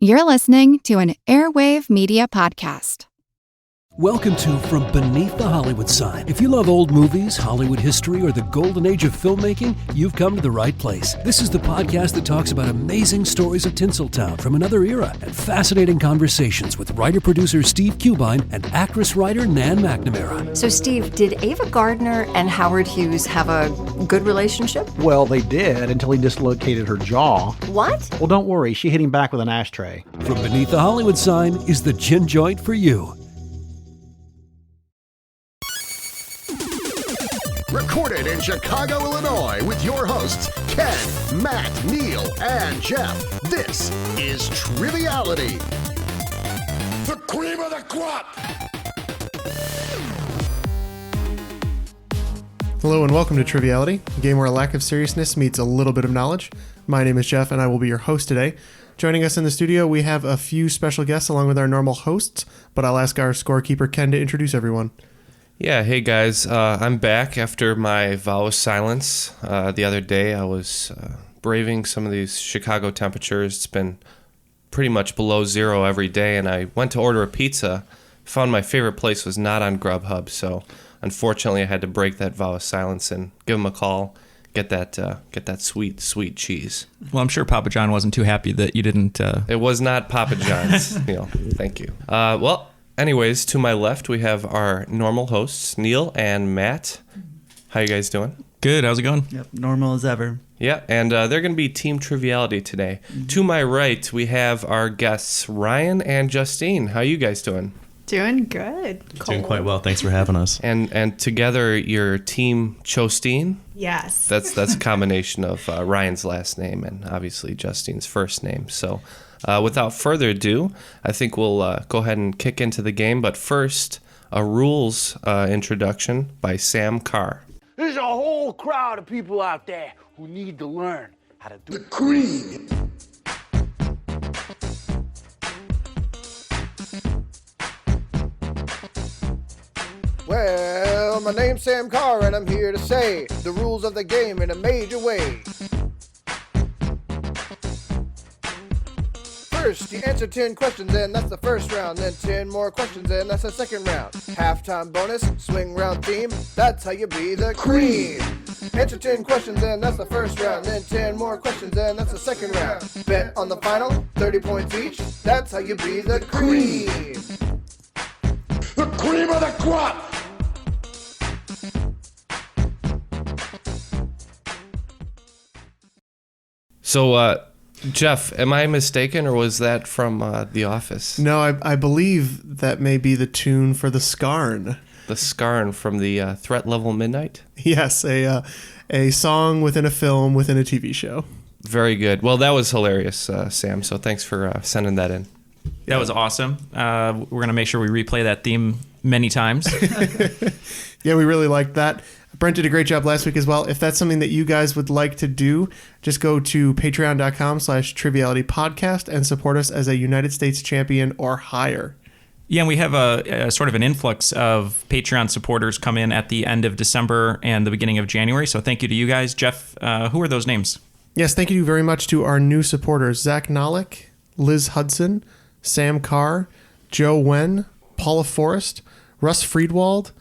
You're listening to an Airwave Media Podcast. Welcome to From Beneath the Hollywood Sign. If you love old movies, Hollywood history, or the golden age of filmmaking, you've come to the right place. This is the podcast that talks about amazing stories of Tinseltown from another era and fascinating conversations with writer-producer Steve Cubine and actress-writer Nan McNamara. So, Steve, did Ava Gardner and Howard Hughes have a good relationship? Well, they did until he dislocated her jaw. What? Well, don't worry. She hit him back with an ashtray. From Beneath the Hollywood Sign is the gin joint for you. Recorded in Chicago, Illinois, with your hosts, Ken, Matt, Neal, and Jeff. This is Triviality. The cream of the crop! Hello and welcome to Triviality, a game where a lack of seriousness meets a little bit of knowledge. My name is Jeff and I will be your host today. Joining us in the studio, we have a few special guests along with our normal hosts, but I'll ask our scorekeeper Ken to introduce everyone. Yeah, hey guys, I'm back after my vow of silence. The other day I was braving some of these Chicago temperatures. It's been pretty much below zero every day, and I went to order a pizza, found my favorite place was not on Grubhub, so unfortunately I had to break that vow of silence and give them a call, get that sweet cheese. Well, I'm sure Papa John wasn't too happy that you didn't... It was not Papa John's, Neal. Thank you. Anyways, to my left, we have our normal hosts, Neal and Matt. How you guys doing? Good. How's it going? Yep, normal as ever. Yeah, and they're going to be Team Triviality today. Mm-hmm. To my right, we have our guests, Ryan and Justeen. How you guys doing? Doing good. Doing quite well. Thanks for having us. And together, you're Team ChoSteen? Yes. That's a combination of Ryan's last name and obviously Justeen's first name. So... without further ado, I think we'll go ahead and kick into the game. But first, a rules introduction by Sam Carr. There's a whole crowd of people out there who need to learn how to do the cream. Well, my name's Sam Carr, and I'm here to say the rules of the game in a major way. First, you answer 10 questions and that's the first round. Then 10 more questions and that's the second round. Halftime bonus, swing round theme, that's how you be the cream. Answer 10 questions and that's the first round. Then 10 more questions and that's the second round. Bet on the final, 30 points each, that's how you be the cream. The cream of the crop! So, Jeff, am I mistaken, or was that from The Office? No, I believe that may be the tune for the Scarn. The Scarn from the Threat Level Midnight? Yes, a song within a film within a TV show. Very good. Well, that was hilarious, Sam, so thanks for sending that in. That was awesome. We're going to make sure we replay that theme many times. Yeah, we really liked that. Brent did a great job last week as well. If that's something that you guys would like to do, just go to patreon.com/trivialitypodcast and support us as a United States champion or higher. Yeah, and we have a sort of an influx of Patreon supporters come in at the end of December and the beginning of January. So thank you to you guys. Jeff, who are those names? Yes, thank you very much to our new supporters, Zach Nolick, Liz Hudson, Sam Carr, Joe Wen, Paula Forrest, Russ Friedwald,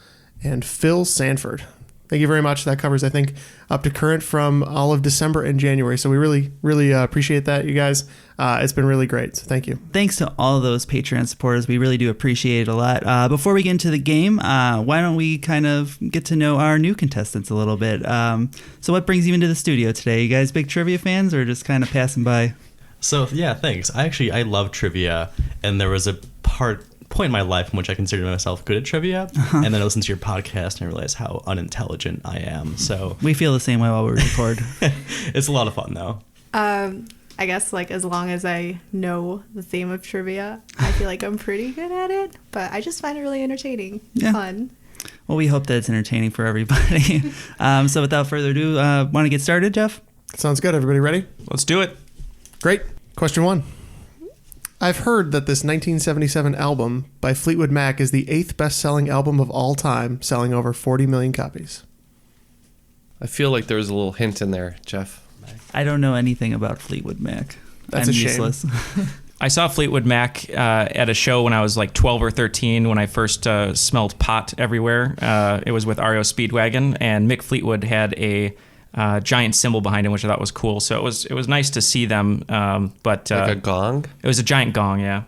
and Phil Sanford. Thank you very much. That covers, I think, up to current from all of December and January. So we really appreciate that, you guys. It's been really great. So thank you. Thanks to all those Patreon supporters. We really do appreciate it a lot. Before we get into the game, why don't we kind of get to know our new contestants a little bit? So what brings you into the studio today? You guys big trivia fans or just kind of passing by? So, yeah, thanks. I love trivia, and there was a point in my life in which I considered myself good at trivia, and then I listened to your podcast and I realized how unintelligent I am. So we feel the same way while we record. It's a lot of fun, though. I guess as long as I know the theme of trivia, I feel like I'm pretty good at it, but I just find it really entertaining, fun. Well, we hope that it's entertaining for everybody. So without further ado, want to get started, Jeff? Sounds good. Everybody ready? Let's do it. Great. Question 1. I've heard that this 1977 album by Fleetwood Mac is the 8th best-selling album of all time, selling over 40 million copies. I feel like there was a little hint in there, Jeff. I don't know anything about Fleetwood Mac. That's I'm a useless. shame. I saw Fleetwood Mac at a show when I was like 12 or 13 when I first smelled pot everywhere. It was with REO Speedwagon, and Mick Fleetwood had a giant symbol behind him, which I thought was cool. So it was nice to see them. But like a gong? It was a giant gong, yeah.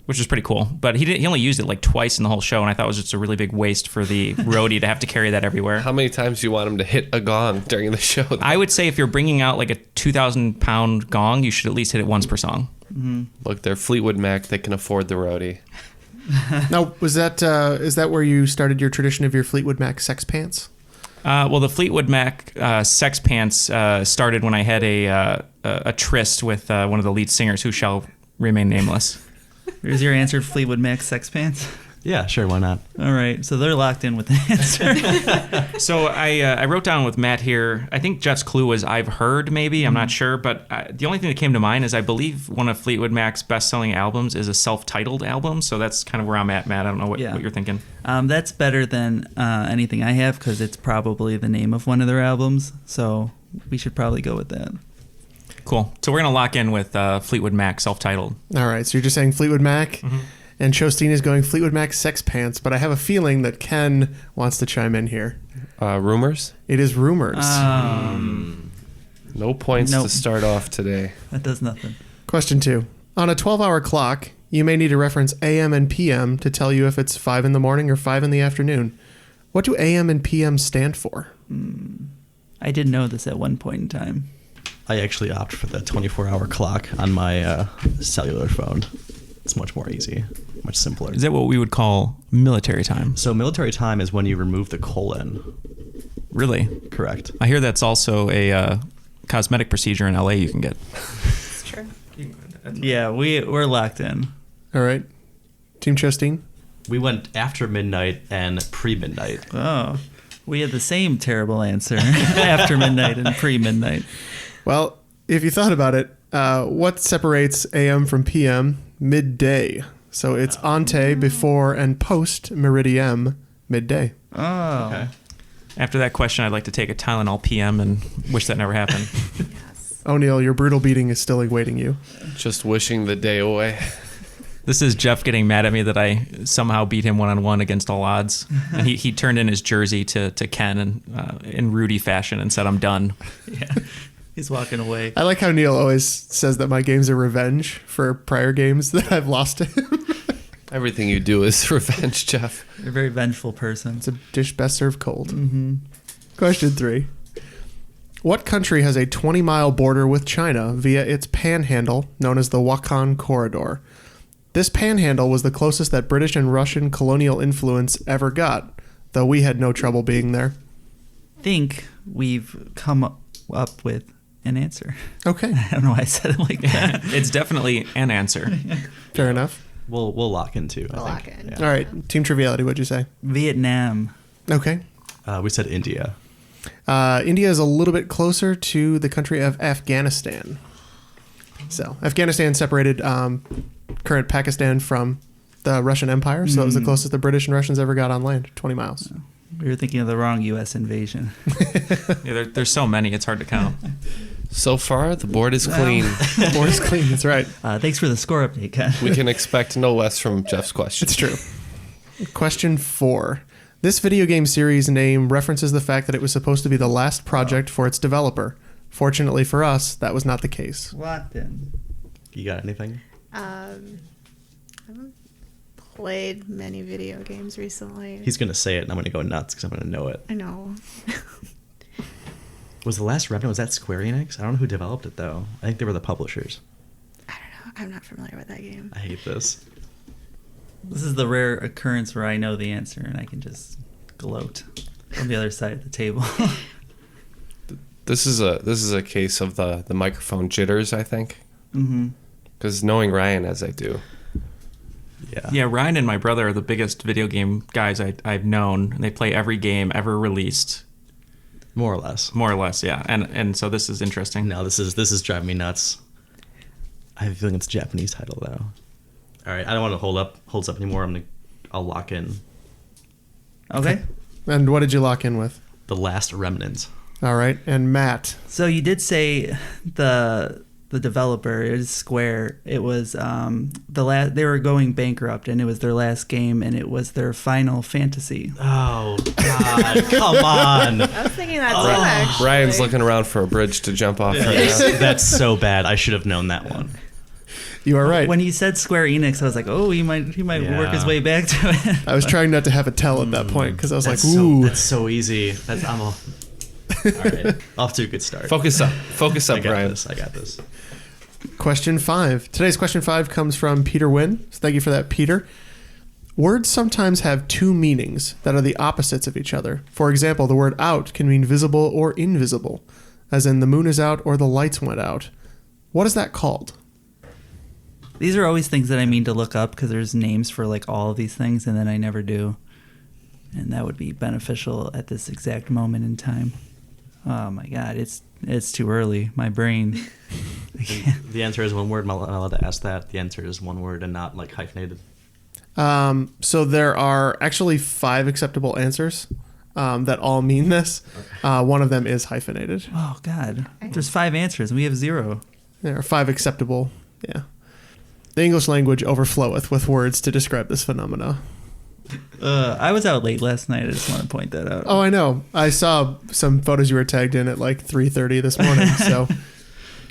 Which was pretty cool. But he only used it like twice in the whole show, and I thought it was just a really big waste for the roadie to have to carry that everywhere. How many times do you want him to hit a gong during the show? I would say if you're bringing out like a 2,000-pound gong, you should at least hit it once per song. Mm-hmm. Look, they're Fleetwood Mac. They can afford the roadie. Now, is that where you started your tradition of your Fleetwood Mac Sex Pants? Well, the Fleetwood Mac Sex Pants started when I had a tryst with one of the lead singers who shall remain nameless. Here's your answer, Fleetwood Mac Sex Pants. Yeah, sure, why not? All right, so they're locked in with the answer. So I wrote down with Matt here, I think Jeff's clue was I've heard, maybe, I'm not sure, but the only thing that came to mind is I believe one of Fleetwood Mac's best-selling albums is a self-titled album, so that's kind of where I'm at, Matt. I don't know what you're thinking. That's better than anything I have, because it's probably the name of one of their albums, so we should probably go with that. Cool. So we're going to lock in with Fleetwood Mac self-titled. All right, so you're just saying Fleetwood Mac, and ChoSteen is going Fleetwood Mac Sex Pants, but I have a feeling that Ken wants to chime in here. Rumors? It is rumors. No points to start off today. That does nothing. Question 2. On a 12-hour clock, you may need to reference AM and PM to tell you if it's 5 in the morning or 5 in the afternoon. What do AM and PM stand for? I did know this at one point in time. I actually opt for the 24-hour clock on my cellular phone. It's much more easy, much simpler. Is that what we would call military time? So military time is when you remove the colon. Really? Correct. I hear that's also a cosmetic procedure in LA you can get. It's true. Yeah, we're locked in. All right. Team ChoSteen? We went after midnight and pre-midnight. Oh, we had the same terrible answer. After midnight and pre-midnight. Well, if you thought about it, what separates AM from PM? Midday. So it's ante, before, and post meridiem, midday. Oh. Okay. After that question, I'd like to take a Tylenol PM and wish that never happened. Oh, Neal, your brutal beating is still awaiting you. Just wishing the day away. This is Jeff getting mad at me that I somehow beat him one-on-one against all odds. And he turned in his jersey to Ken and, in Rudy fashion and said, I'm done. Yeah. He's walking away. I like how Neal always says that my games are revenge for prior games that I've lost to him. Everything you do is revenge, Jeff. You're a very vengeful person. It's a dish best served cold. Mm-hmm. Question 3. What country has a 20-mile border with China via its panhandle known as the Wakhan Corridor? This panhandle was the closest that British and Russian colonial influence ever got, though we had no trouble being there. I think we've come up with an answer. Okay. I don't know why I said it like that. It's definitely an answer. Fair enough. We'll lock in too. We'll lock in. Yeah. All right. Team Triviality, what'd you say? Vietnam. Okay. We said India. India is a little bit closer to the country of Afghanistan. So Afghanistan separated current Pakistan from the Russian Empire, so it was the closest the British and Russians ever got on land, 20 miles. We were thinking of the wrong U.S. invasion. Yeah, there's so many, it's hard to count. So far, the board is clean. The board is clean, that's right. Thanks for the score update, Ken. We can expect no less from Jeff's question. It's true. Question 4. This video game series name references the fact that it was supposed to be the last project for its developer. Fortunately for us, that was not the case. Locked in. You got anything? I haven't played many video games recently. He's going to say it, and I'm going to go nuts because I'm going to know it. I know. Was the last Remnant, was that Square Enix? I don't know who developed it, though. I think they were the publishers. I don't know. I'm not familiar with that game. I hate this. This is the rare occurrence where I know the answer and I can just gloat on the other side of the table. This is a case of the microphone jitters, I think. Mm-hmm. Because knowing Ryan as I do. Yeah, Ryan and my brother are the biggest video game guys I've known. They play every game ever released. More or less. More or less, yeah. And so this is interesting. No, this is driving me nuts. I have a feeling it's a Japanese title, though. All right, I don't want to holds up anymore. I'll lock in. Okay. And what did you lock in with? The Last Remnant. All right, and Matt. So you did say the the developer. It was Square. It was they were going bankrupt, and it was their last game, and it was their Final Fantasy. Oh God! Come on. I was thinking that too. Actually, Ryan's looking around for a bridge to jump off. Right now. That's so bad. I should have known that one. You are right. When he said Square Enix, I was like, oh, he might work his way back to it. I was trying not to have a tell at that point because I was like, ooh. That's so easy. All right. Off to a good start. Focus up, Brian. I got this. Question 5. Today's question 5 comes from Peter Wynn. So thank you for that, Peter. Words sometimes have two meanings that are the opposites of each other. For example, the word out can mean visible or invisible, as in the moon is out or the lights went out. What is that called? These are always things that I mean to look up because there's names for like all of these things, and then I never do. And that would be beneficial at this exact moment in time. Oh my God, it's too early. My brain. The answer is one word. I'm not allowed to ask that. The answer is one word and not like hyphenated. So there are actually 5 acceptable answers that all mean this. One of them is hyphenated. Oh God, there's 5 answers and we have 0. There are 5 acceptable. Yeah. The English language overfloweth with words to describe this phenomena. I was out late last night. I just want to point that out. Oh, I know. I saw some photos you were tagged in at like 3:30 this morning. So,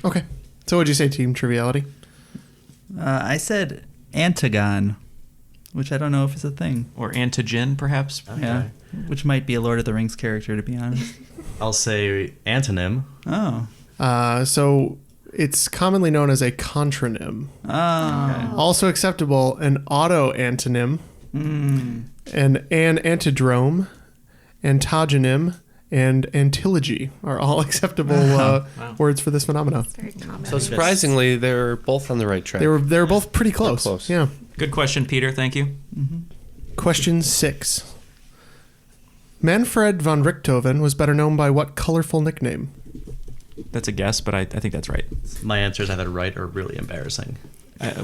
okay. So what'd you say, Team Triviality? I said Antagon, which I don't know if it's a thing. Or antigen, perhaps. Okay. Yeah, which might be a Lord of the Rings character, to be honest. I'll say antonym. Oh. So it's commonly known as a contronym. Oh. Okay. Also acceptable, an auto-antonym, an antidrome, antogonym, and antilogy are all acceptable words for this phenomenon. very common. So surprisingly, they're both on the right track. They were both pretty close. Yeah. Good question, Peter. Thank you. Mm-hmm. Question 6. Manfred von Richthofen was better known by what colorful nickname? That's a guess, but I think that's right. My answer is either right or really embarrassing.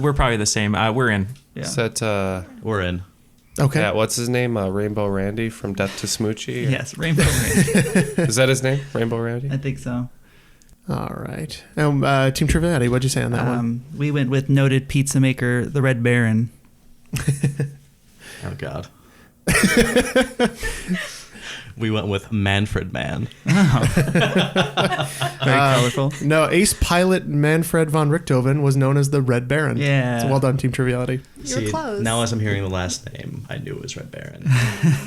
We're probably the same. We're in. Yeah. Is that, we're in. Okay. Yeah, what's his name? Rainbow Randy from Death to Smoochie? Or? Yes, Rainbow Randy. Is that his name? Rainbow Randy? I think so. All right. Team Triviality, what'd you say on that one? We went with noted pizza maker, the Red Baron. Oh, God. We went with Manfred Man. Very colorful. No, ace pilot Manfred von Richthofen was known as the Red Baron. Yeah. So well done, Team Triviality. You're close. Now as I'm hearing the last name, I knew it was Red Baron.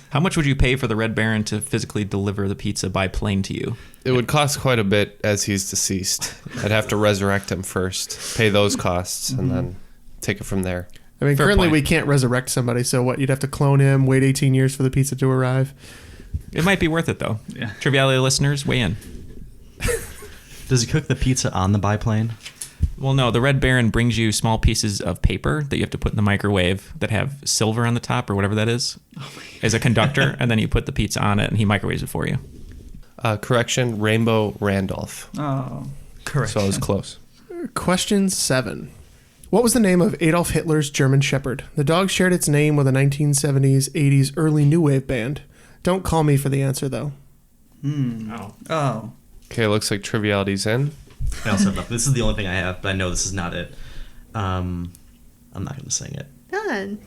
How much would you pay for the Red Baron to physically deliver the pizza by plane to you? It would cost quite a bit as he's deceased. I'd have to resurrect him first, pay those costs, and then take it from there. I mean, Fair currently point. we can't resurrect somebody, so what, you'd have to clone him, wait 18 years for the pizza to arrive? It might be worth it, though. Yeah. Triviality listeners, weigh in. Does he cook the pizza on the biplane? Well, no. The Red Baron brings you small pieces of paper that you have to put in the microwave that have silver on the top or whatever that is as a conductor, and then you put the pizza on it, and he microwaves it for you. Correction, Rainbow Randolph. Oh, correct. So I was close. Question 7. What was the name of Adolf Hitler's German Shepherd? The dog shared its name with a 1970s, 80s early new wave band. Don't call me for the answer, though. Oh. Okay, looks like Triviality's in. I also have this is the only thing I have, but I know this is not it. I'm not going to sing it. Done.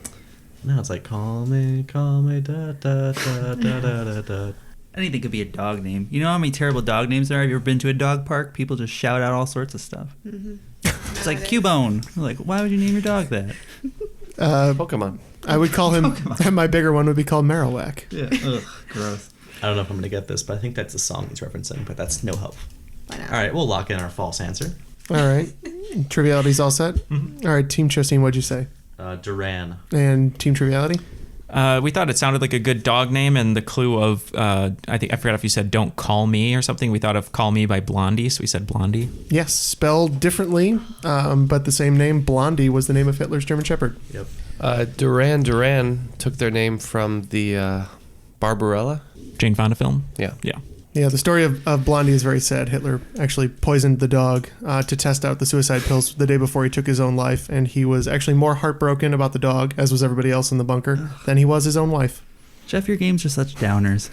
No, it's like, call me, da, da, da, da, da, da. Anything could be a dog name. You know how many terrible dog names there are? Have you ever been to a dog park? People just shout out all sorts of stuff. Mm-hmm. It's like Cubone. Like, why would you name your dog that? Pokemon. I would call him, my bigger one would be called Marowak. Yeah. Ugh, gross. I don't know if I'm going to get this, but I think that's the song he's referencing, but that's no help. Why not? All right, we'll lock in our false answer. All right. Triviality's all set? All right, Team ChoSteen, what'd you say? Duran. And Team Triviality? We thought it sounded like a good dog name, and the clue of, I forgot if you said "Don't Call Me" or something. We thought of "Call Me" by Blondie, so we said Blondie. Yes, spelled differently, but the same name. Blondie was the name of Hitler's German Shepherd. Yep. Duran took their name from the Barbarella. Jane Fonda film. Yeah. Yeah. Yeah, the story of Blondie is very sad. Hitler actually poisoned the dog to test out the suicide pills the day before he took his own life, and he was actually more heartbroken about the dog, as was everybody else in the bunker, than he was his own wife. Jeff, your games are such downers.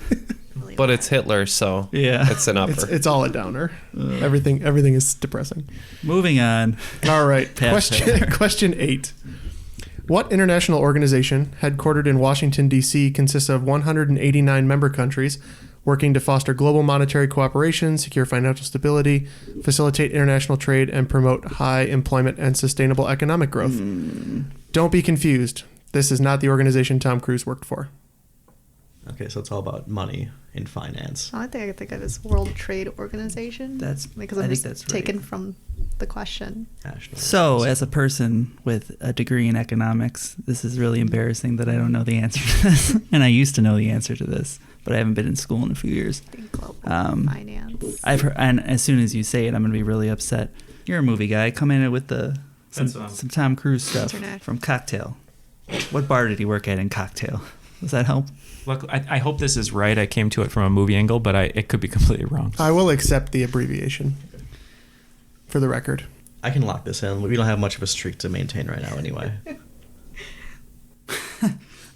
really But it's Hitler, so Yeah. it's an upper. It's all a downer. Everything is depressing. Moving on. All right. Past Question 8. What international organization, headquartered in Washington, D.C., consists of 189 member countries working to foster global monetary cooperation, secure financial stability, facilitate international trade, and promote high employment and sustainable economic growth? Don't be confused. This is not the organization Tom Cruise worked for. Okay, so it's all about money in finance. The only thing I could think of is World Trade Organization. That's because I I'm think just that's right. taken from the question. So, as a person with a degree in economics, this is really embarrassing that I don't know the answer to this. And I used to know the answer to this, but I haven't been in school in a few years. Finance. I've heard, and as soon as you say it, I'm going to be really upset. You're a movie guy. Come in with some Tom Cruise stuff from Cocktail. What bar did he work at in Cocktail? Does that help? Look, I hope this is right. I came to it from a movie angle, but it could be completely wrong. I will accept the abbreviation for the record. I can lock this in. We don't have much of a streak to maintain right now anyway.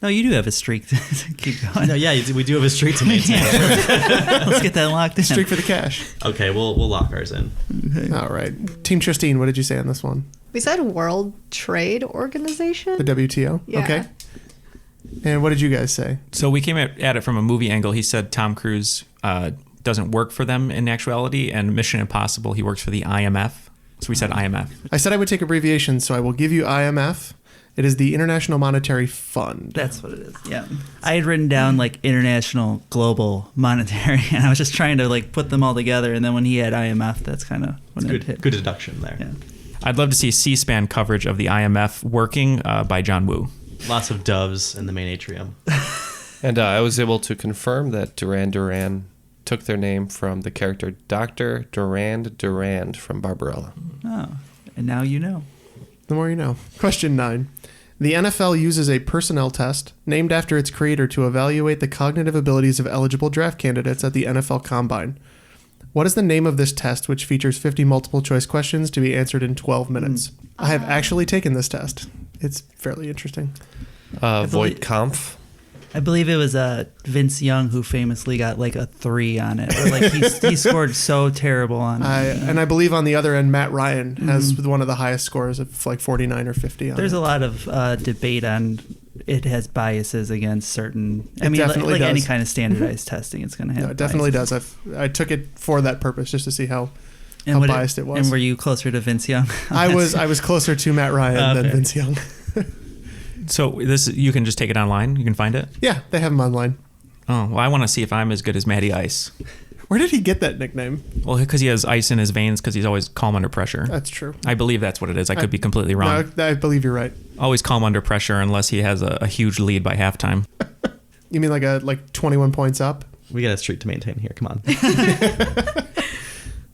No, you do have a streak to keep going. No, yeah, we do have a streak to maintain. Let's get that locked in. Streak for the cash. Okay, we'll lock ours in. Okay. All right. Team ChoSteen, what did you say on this one? We said World Trade Organization. The WTO? Yeah. Okay. And what did you guys say? So we came at it from a movie angle. He said Tom Cruise doesn't work for them in actuality, and Mission Impossible, he works for the IMF. So we said IMF. I said I would take abbreviations, so I will give you IMF. It is the International Monetary Fund. That's what it is. Yeah. I had written down like International Global Monetary, and I was just trying to like put them all together. And then when he had IMF, that's kind of when it hit. Good deduction there. Yeah. I'd love to see C-SPAN coverage of the IMF working by John Woo. Lots of doves in the main atrium. And I was able to confirm that Duran Duran took their name from the character Dr. Durand from Barbarella. Oh, and now you know. The more you know. Question 9. The NFL uses a personnel test named after its creator to evaluate the cognitive abilities of eligible draft candidates at the NFL Combine. What is the name of this test, which features 50 multiple choice questions to be answered in 12 minutes? I have actually taken this test. It's fairly interesting. Voight Kampf. I believe it was Vince Young who famously got like a 3 on it. Or like he scored so terrible on it. And I believe on the other end, Matt Ryan has one of the highest scores of like 49 or 50 on There's it. a lot of debate on it has biases against certain. I mean, definitely like any does. kind of standardized testing, it's going to have. No, it definitely biases. does. I took it for that purpose, just to see how And biased it was. And were you closer to Vince Young? I was closer to Matt Ryan than Vince Young. So you can just take it online? You can find it? Yeah, they have him online. Oh, well, I want to see if I'm as good as Matty Ice. Where did he get that nickname? Well, because he has ice in his veins because he's always calm under pressure. That's true. I believe that's what it is. I could be completely wrong. No, I believe you're right. Always calm under pressure unless he has a huge lead by halftime. You mean like 21 points up? We got a streak to maintain here. Come on.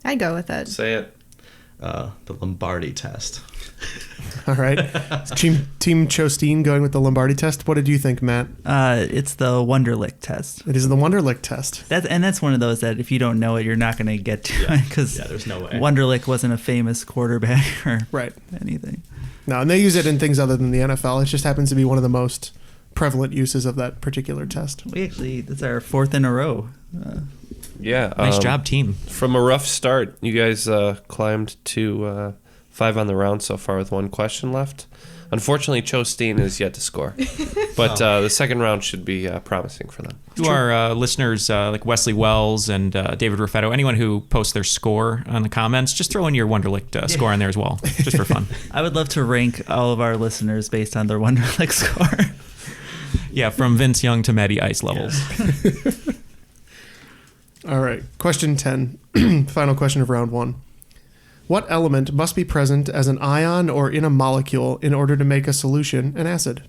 I'd go with it. Say it. The Lombardi test. All right. Team ChoSteen going with the Lombardi test. What did you think, Matt? It's the Wonderlic test. It is the Wonderlic test. That's one of those that if you don't know it, you're not going to get to it because there's no way. Wonderlic wasn't a famous quarterback or right. anything. No, and they use it in things other than the NFL. It just happens to be one of the most prevalent uses of that particular test. That's our 4th in a row. Yeah. Nice job, team. From a rough start, you guys climbed to 5 on the round so far with 1 question left. Unfortunately, ChoSteen is yet to score. But the second round should be promising for them. To our listeners like Wesley Wells and David Ruffetto, anyone who posts their score on the comments, just throw in your Wonderlic score in there as well, just for fun. I would love to rank all of our listeners based on their Wonderlic score. Yeah, from Vince Young to Matty Ice levels. All right. Question 10. Final question of round 1. What element must be present as an ion or in a molecule in order to make a solution an acid?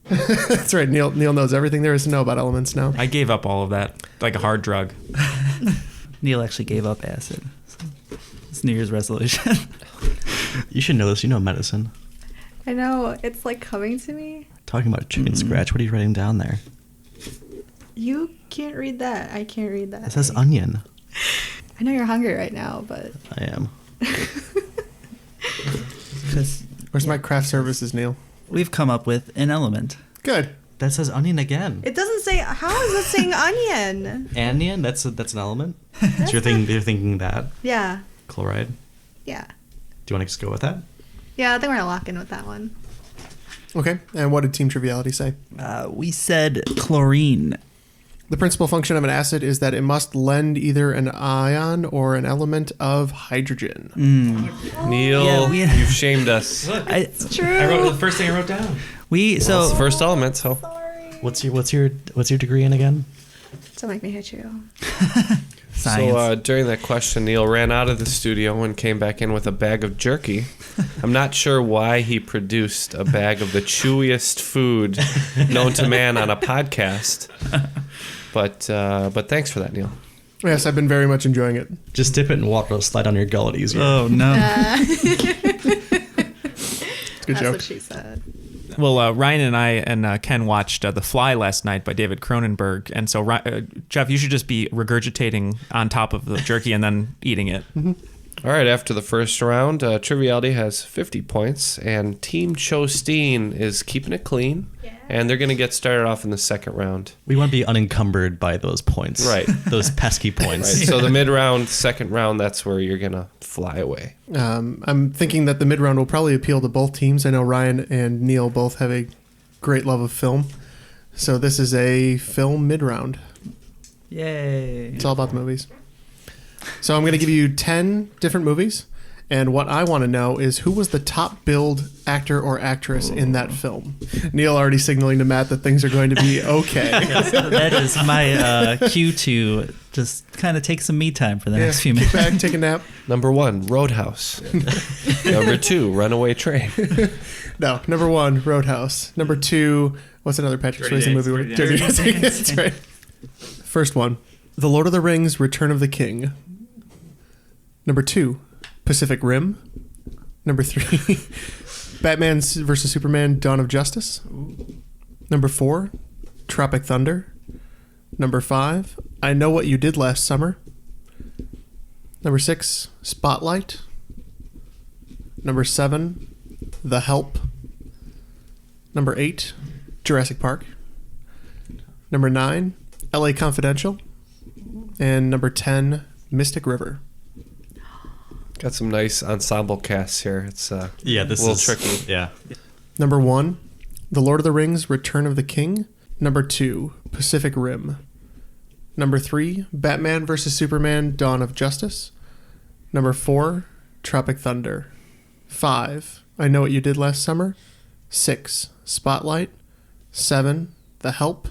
That's right. Neal knows everything there is to know about elements now. I gave up all of that, like a hard drug. Neal actually gave up acid. It's New Year's resolution. You should know this. You know medicine. I know. It's like coming to me. Talking about chicken scratch. What are you writing down there? You can't read that. I can't read that. It says onion. I know you're hungry right now, but... I am. Where's my craft services, Neal? We've come up with an element. Good. That says onion again. It doesn't say. How is it saying onion? Anion? That's an element. So you're thinking that Yeah. chloride. Yeah. Do you want to just go with that? Yeah, I think we're gonna lock in with that one. Okay, and what did Team Triviality say? We said chlorine. The principal function of an acid is that it must lend either an ion or an element of hydrogen. Neal, you've shamed us. It's true. I wrote the first thing I wrote down. It's the first element. So, what's your degree in again? Don't make me hit you. So during that question, Neal ran out of the studio and came back in with a bag of jerky. I'm not sure why he produced a bag of the chewiest food known to man on a podcast, but thanks for that, Neal. Yes, I've been very much enjoying it. Just dip it in water, it'll slide on your gullet easier. Oh no! Good That's joke. what she said. Well, Ryan and I and Ken watched The Fly last night by David Cronenberg, and so Jeff, you should just be regurgitating on top of the jerky and then eating it. All right, after the first round, Triviality has 50 points, and Team ChoSteen is keeping it clean, and they're going to get started off in the second round. We want to be unencumbered by those points. Right. Those pesky points. Right. So the mid-round, second round, that's where you're going to fly away. I'm thinking that the mid-round will probably appeal to both teams. I know Ryan and Neal both have a great love of film. So this is a film mid-round. Yay. It's all about the movies. So I'm going to give you 10 different movies. And what I want to know is who was the top billed actor or actress in that film? Neal already signaling to Matt that things are going to be okay. Yes, that is my cue to just kind of take some me time for the next few minutes. Kick back, take a nap. Number 1, Roadhouse. Number 2, Runaway Train. No, number 1, Roadhouse. Number 2, what's another Patrick Swayze movie? Dirty Dancing. That's right. First one, The Lord of the Rings, Return of the King. Number 2, Pacific Rim. Number 3, Batman vs. Superman, Dawn of Justice. Number 4, Tropic Thunder. Number 5, I Know What You Did Last Summer. Number 6, Spotlight. Number 7, The Help. Number 8, Jurassic Park. Number 9, LA Confidential. And number 10, Mystic River. Got some nice ensemble casts here. It's this a little is tricky. Yeah. Number 1, The Lord of the Rings, Return of the King. Number 2, Pacific Rim. Number 3, Batman vs. Superman, Dawn of Justice. Number 4, Tropic Thunder. 5, I Know What You Did Last Summer. 6, Spotlight. 7, The Help.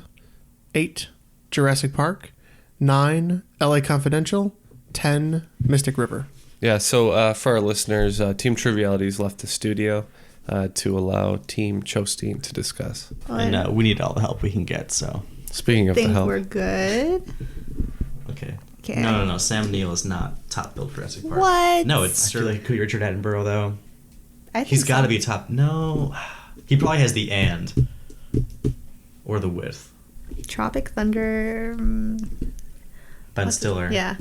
8, Jurassic Park. 9, LA Confidential. 10, Mystic River. Yeah, so for our listeners, Team Triviality's left the studio to allow Team ChoSteen to discuss. And we need all the help we can get, so. Speaking of the Think help. we're good. Okay. Okay. No. Sam Neill is not top billed for Jurassic Park. What? No, it's really Richard Attenborough, though. I think He's got to so. be top. No. He probably has the and. Or the with. Tropic Thunder. Ben Stiller. Yeah.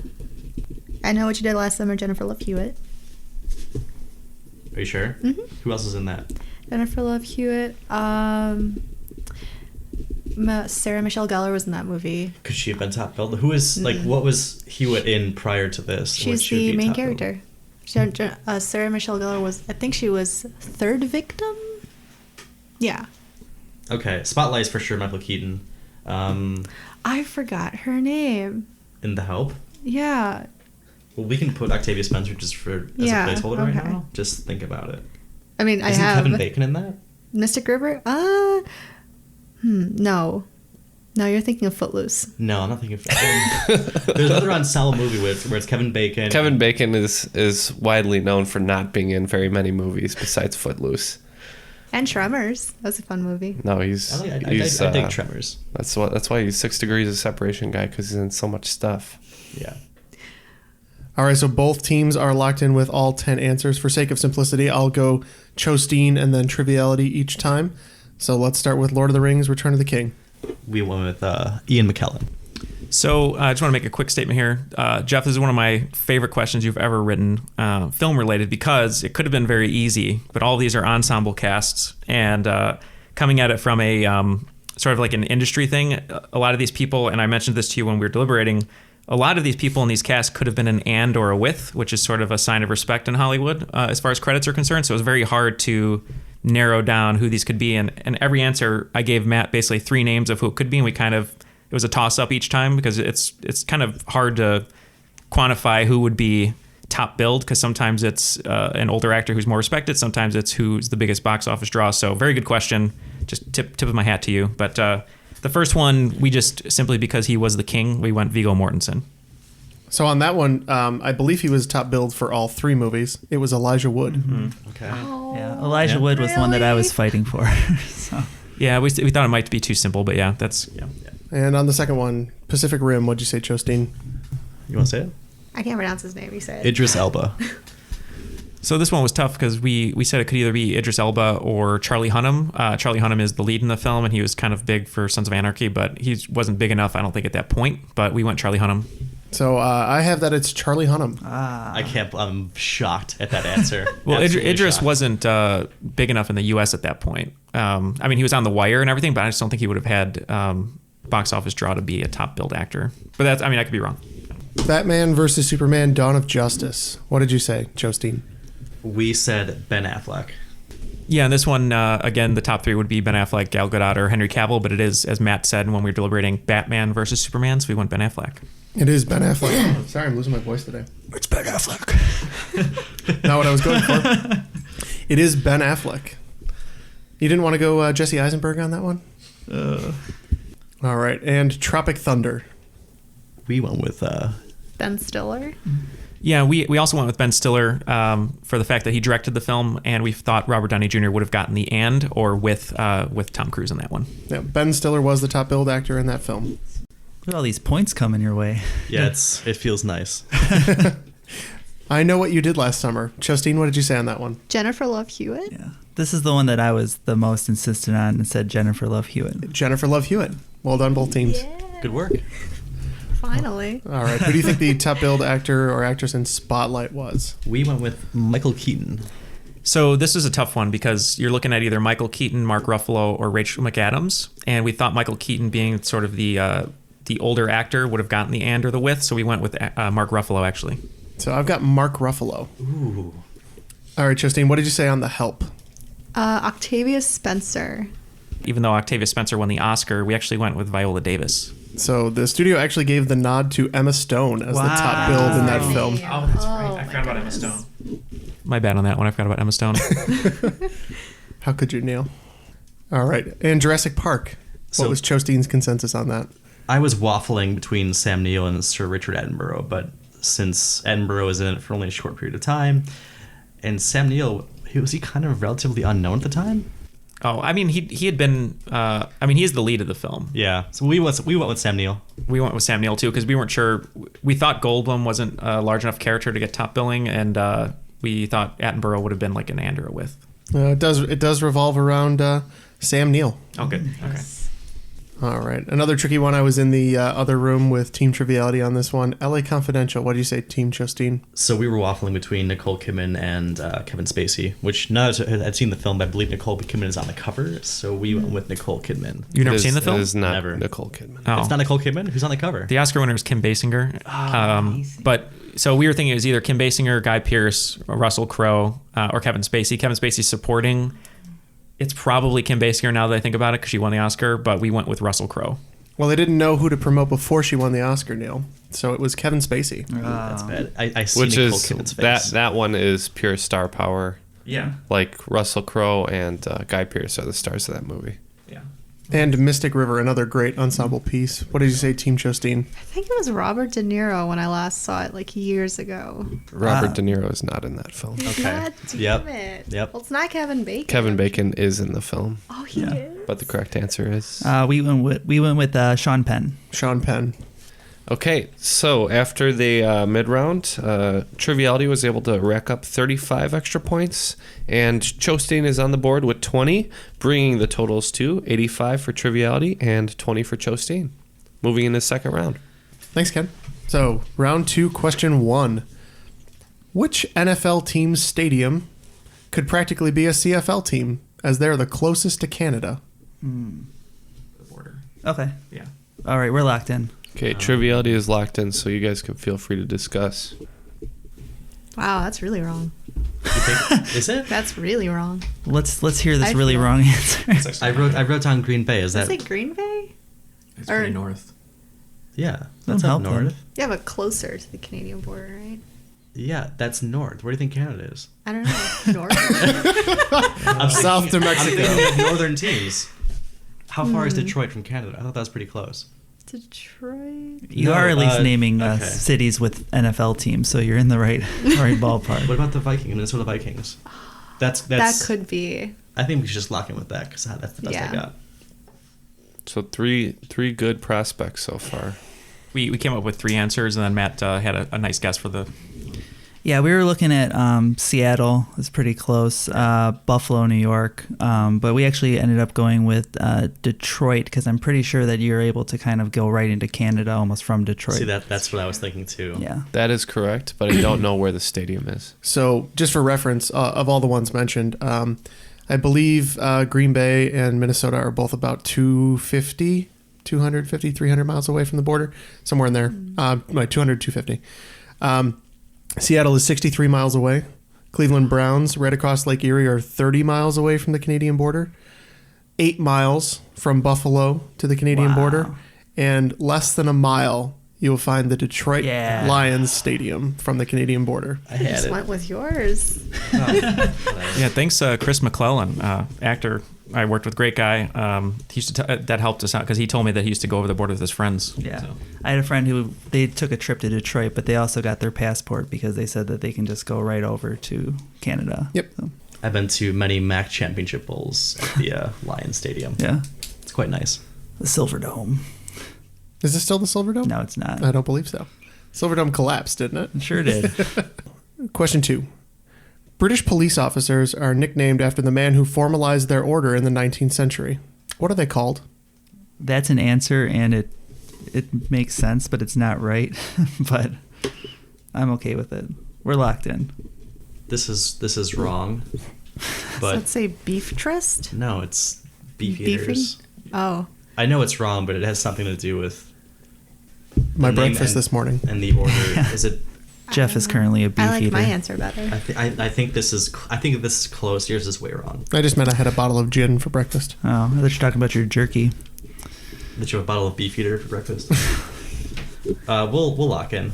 I Know What You Did Last Summer, Jennifer Love Hewitt. Are you sure? Mm-hmm. Who else is in that? Jennifer Love Hewitt. Sarah Michelle Gellar was in that movie. Could she have been top billed? Who is, what was Hewitt in prior to this? She's the main character. Sarah Michelle Gellar was, I think she was third victim? Yeah. Okay, Spotlight's for sure Michael Keaton. I forgot her name. In The Help? Yeah. Well, we can put Octavia Spencer just as a placeholder right now. Just think about it. I mean, Isn't Kevin Bacon in that? Mystic River? No. No, you're thinking of Footloose. No, I'm not thinking of There's another ensemble movie where it's Kevin Bacon. Kevin Bacon is widely known for not being in very many movies besides Footloose. And Tremors. That's a fun movie. No, he's I dig Tremors. That's why he's 6 Degrees of Separation guy, because he's in so much stuff. Yeah. All right, so both teams are locked in with all 10 answers. For sake of simplicity, I'll go ChoSteen and then Triviality each time. So let's start with Lord of the Rings, Return of the King. We went with Ian McKellen. So I just want to make a quick statement here. Jeff, this is one of my favorite questions you've ever written, film related, because it could have been very easy, but all of these are ensemble casts, and coming at it from a sort of like an industry thing. A lot of these people, and I mentioned this to you when we were deliberating, a lot of these people in these casts could have been an and or a with, which is sort of a sign of respect in Hollywood as far as credits are concerned. So it was very hard to narrow down who these could be. And every answer I gave Matt basically 3 names of who it could be. And it was a toss up each time because it's kind of hard to quantify who would be top billed, because sometimes it's an older actor who's more respected. Sometimes it's who's the biggest box office draw. So very good question. Just tip of my hat to you. But the first one, we just simply because he was the king, we went Viggo Mortensen. So on that one, I believe he was top billed for all 3 movies. It was Elijah Wood. Mm-hmm. Okay. Yeah, Elijah Wood was the one that I was fighting for. So. Yeah, we thought it might be too simple, but yeah, that's... Yeah. And on the second one, Pacific Rim, what'd you say, ChoSteen? You want to say it? I can't pronounce his name. You say it. Idris Elba. So this one was tough because we said it could either be Idris Elba or Charlie Hunnam. Charlie Hunnam is the lead in the film, and he was kind of big for Sons of Anarchy, but he wasn't big enough, I don't think, at that point. But we went Charlie Hunnam. So I have that it's Charlie Hunnam. I'm shocked at that answer. Well, Idris wasn't big enough in the U.S. at that point. I mean, he was on The Wire and everything, but I just don't think he would have had box office draw to be a top billed actor. But I could be wrong. Batman versus Superman: Dawn of Justice. What did you say, ChoSteen? We said Ben Affleck. Yeah, and this one, again, the top 3 would be Ben Affleck, Gal Gadot, or Henry Cavill, but it is, as Matt said when we were deliberating, Batman versus Superman, so we went Ben Affleck. It is Ben Affleck. Sorry, I'm losing my voice today. It's Ben Affleck. Not what I was going for. It is Ben Affleck. You didn't want to go Jesse Eisenberg on that one? All right, and Tropic Thunder. We went with... Ben Stiller. Yeah, we also went with Ben Stiller for the fact that he directed the film, and we thought Robert Downey Jr. would have gotten the and or with Tom Cruise in that one. Yeah, Ben Stiller was the top billed actor in that film. Look at all these points coming your way. Yeah, it feels nice. I Know What You Did Last Summer. ChoSteen, what did you say on that one? Jennifer Love Hewitt. Yeah, this is the one that I was the most insistent on and said Jennifer Love Hewitt. Jennifer Love Hewitt. Well done, both teams. Yeah. Good work. Finally. All right, who do you think the top billed actor or actress in Spotlight was? We went with Michael Keaton. So this is a tough one because you're looking at either Michael Keaton, Mark Ruffalo, or Rachel McAdams, and we thought Michael Keaton, being sort of the older actor, would have gotten the and or the with, so we went with Mark Ruffalo, actually. So I've got Mark Ruffalo. Ooh. All right, ChoSteen, what did you say on The Help? Octavia Spencer. Even though Octavia Spencer won the Oscar, we actually went with Viola Davis. So the studio actually gave the nod to Emma Stone as the top billed in that film. Oh, that's right. I forgot about Emma Stone. My bad on that one. I forgot about Emma Stone. How could you, Neal? All right. And Jurassic Park. What was ChoSteen's consensus on that? I was waffling between Sam Neill and Sir Richard Attenborough, but since Attenborough was in it for only a short period of time, and Sam Neill, was he kind of relatively unknown at the time? Oh, I mean, he had been. He is the lead of the film. Yeah, so we went with Sam Neill. We went with Sam Neill too because we weren't sure. We thought Goldblum wasn't a large enough character to get top billing, and we thought Attenborough would have been like an and or a with. It does revolve around Sam Neill. Oh, good. Okay. All right. Another tricky one. I was in the other room with Team Triviality on this one. LA Confidential. What do you say, Team ChoSteen? So we were waffling between Nicole Kidman and Kevin Spacey, which none of us had seen the film, but I believe Nicole Kidman is on the cover, so we went with Nicole Kidman. You've never seen the film? It is not Never. Nicole Kidman. Oh. It's not Nicole Kidman? Who's on the cover? The Oscar winner was Kim Basinger. But so we were thinking it was either Kim Basinger, Guy Pearce, Russell Crowe, or Kevin Spacey. Kevin Spacey supporting. It's probably Kim Basinger now that I think about it because she won the Oscar, but we went with Russell Crowe. Well, they didn't know who to promote before she won the Oscar, Neal. So it was Kevin Spacey. That's bad. I see Which Nicole is Kidman's face. that one is pure star power. Yeah. Like Russell Crowe and Guy Pearce are the stars of that movie. Yeah. And Mystic River, another great ensemble piece. What did you say, Team ChoSteen? I think it was Robert De Niro when I last saw it, like years ago. Robert De Niro is not in that film. Okay. God damn it. Yep. Well, it's not Kevin Bacon. Kevin Bacon is in the film. Oh, he is? But the correct answer is... We went with Sean Penn. Sean Penn. Okay, so after the mid-round, Triviality was able to rack up 35 extra points, and ChoSteen is on the board with 20, bringing the totals to 85 for Triviality and 20 for ChoSteen. Moving into the second round. Thanks, Ken. So, round 2, question 1. Which NFL team's stadium could practically be a CFL team, as they're the closest to Canada? Okay. Yeah. All right, we're locked in. Okay, Triviality is locked in, so you guys can feel free to discuss. Wow, that's really wrong. Is it? That's really wrong. Let's hear this really wrong answer. I wrote down Green Bay. Is Did I that? say Green Bay? It's Or- pretty north. Yeah, that's up help them. north. Yeah, but closer to the Canadian border, right? Yeah, that's north. Where do you think Canada is? I don't know. North? South to Mexico. I'm thinking of northern teams. How far is Detroit from Canada? I thought that was pretty close. Detroit? You are at least naming okay. cities with NFL teams, so you're in the right ballpark. What about the Vikings? Minnesota Vikings. That's That could be. I think we should just lock in with that because that's the best I Yeah. got. So three good prospects so far. We came up with 3 answers, and then Matt had a nice guess for the. Yeah, we were looking at Seattle. It's pretty close. Buffalo, New York. But we actually ended up going with Detroit because I'm pretty sure that you're able to kind of go right into Canada almost from Detroit. See, that's what I was thinking too. Yeah. That is correct, but I don't know where the stadium is. So just for reference, of all the ones mentioned, I believe Green Bay and Minnesota are both about 250, 300 miles away from the border, somewhere in there, like 200, 250. Seattle is 63 miles away. Cleveland Browns, right across Lake Erie, are 30 miles away from the Canadian border. 8 miles from Buffalo to the Canadian border. And less than a mile, you'll find the Detroit Lions Stadium from the Canadian border. I had Just it. went with yours. Yeah, thanks, Chris McClellan, actor. I worked with, great guy. He used to that helped us out because he told me that he used to go over the border with his friends. Yeah. So. I had a friend who they took a trip to Detroit, but they also got their passport because they said that they can just go right over to Canada. Yep. So, I've been to many MAC championship bowls at the Lions Stadium. yeah. It's quite nice. The Silver Dome. Is this still the Silverdome? No, it's not. I don't believe so. Silverdome collapsed, didn't it? It sure did. Question 2. British police officers are nicknamed after the man who formalized their order in the 19th century. What are they called? That's an answer, and it makes sense, but it's not right. But I'm okay with it. We're locked in. This is wrong. But Let's say beef trust? no, it's beef Beefing? eaters. Oh. I know it's wrong, but it has something to do with My the name breakfast and- this morning. and the order. Is it? Jeff is currently a beef I like eater. my answer better. I think this is close. Yours is way wrong. I just meant I had a bottle of gin for breakfast. Oh, I thought you were talking about your jerky. That you have a bottle of beef eater for breakfast. We'll lock in.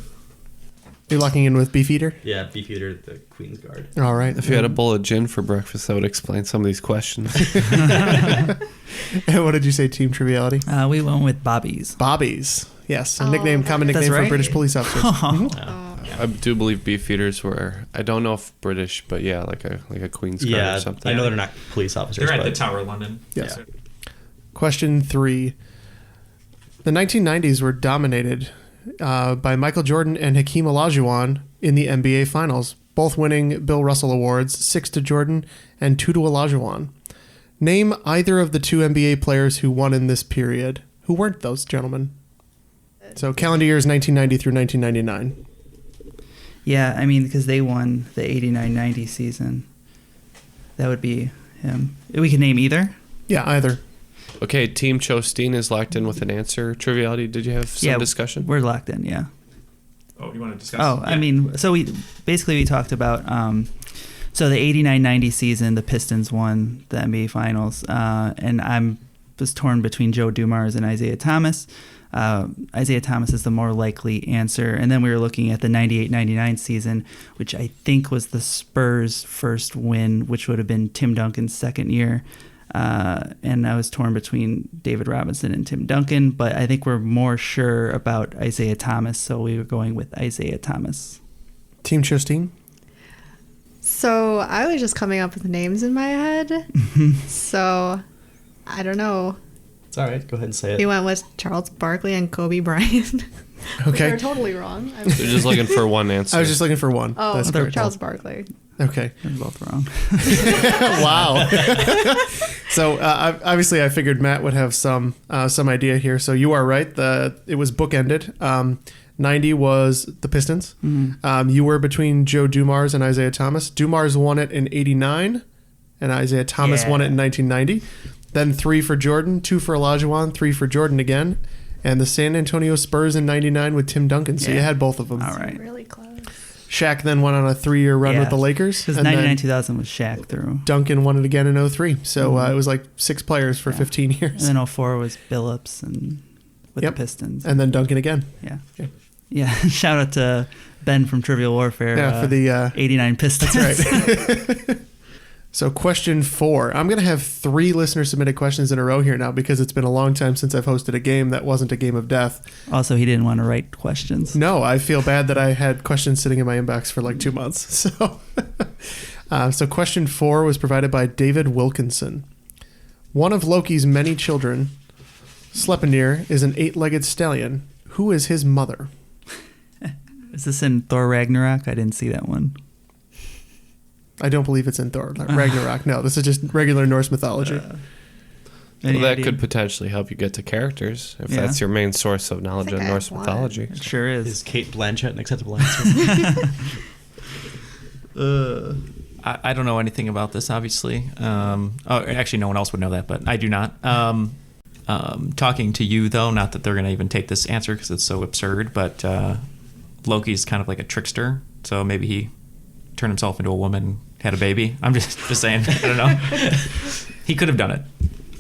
You're locking in with Beefeater? Yeah, beef eater, the Queen's Guard. All right. If you had a bowl of gin for breakfast, that would explain some of these questions. And what did you say, Team Triviality? We went with Bobby's. That's a Oh, nickname, common That's nickname for right. British police officers. I do believe beefeaters were, I don't know if British, but yeah, like a Queen's Guard Yeah, or something. I know they're not police officers. They're at the but- Tower of London. Yes. Yeah. Question 3. The 1990s were dominated by Michael Jordan and Hakeem Olajuwon in the NBA Finals, both winning Bill Russell Awards, 6 to Jordan and 2 to Olajuwon. Name either of the 2 NBA players who won in this period. Who weren't those gentlemen? So calendar years 1990 through 1999. Yeah, I mean, because they won the 89-90 season. That would be him. We can name either? Yeah, either. Okay, Team ChoSteen is locked in with an answer. Triviality, did you have some discussion? We're locked in, yeah. Oh, you want to discuss? Oh, Yeah. I mean, so we talked about so the 89-90 season, the Pistons won the NBA Finals, and I was torn between Joe Dumars and Isaiah Thomas. Isaiah Thomas is the more likely answer, and then we were looking at the 98-99 season, which I think was the Spurs' first win, which would have been Tim Duncan's second year. And I was torn between David Robinson and Tim Duncan, but I think we're more sure about Isaiah Thomas, so we were going with Isaiah Thomas. Team ChoSteen? So I was just coming up with names in my head. So I don't know. It's all right. Go ahead and say it. We went with Charles Barkley and Kobe Bryant. Okay. They're totally wrong. They're just looking for one answer. I was just looking for one. Oh, That's correct. Charles Barkley. Okay. They're both wrong. Wow. So obviously, I figured Matt would have some idea here. So you are right. It was bookended. 90 was the Pistons. Mm-hmm. You were between Joe Dumars and Isaiah Thomas. Dumars won it in 89, and Isaiah Thomas won it in 1990. Then 3 for Jordan, 2 for Olajuwon, 3 for Jordan again, and the San Antonio Spurs in '99 with Tim Duncan. So you had both of them. All right. Really close. Shaq then went on a 3-year run with the Lakers. Because and 99-2000 was Shaq through. Duncan won it again in 03. So it was like 6 players for 15 years. And then 04 was Billups and with the Pistons. And then Duncan again. Yeah. Shout out to Ben from Trivial Warfare. For the 89 Pistons. That's right. So question 4. I'm going to have 3 listener submitted questions in a row here now because it's been a long time since I've hosted a game that wasn't a game of death. Also, he didn't want to write questions. No, I feel bad that I had questions sitting in my inbox for like 2 months. So question 4 was provided by David Wilkinson. One of Loki's many children, Sleipnir, is an 8-legged stallion. Who is his mother? Is this in Thor Ragnarok? I didn't see that one. I don't believe it's in Thor Ragnarok. No, this is just regular Norse mythology. Well, that could potentially help you get to characters if that's your main source of knowledge of Norse mythology. It sure is. Is Kate Blanchett an acceptable answer? I don't know anything about this, obviously. Actually, no one else would know that, but I do not. Talking to you, though, not that they're going to even take this answer because it's so absurd, but Loki's kind of like a trickster, so maybe he turned himself into a woman, had a baby. I'm just saying. I don't know. He could have done it.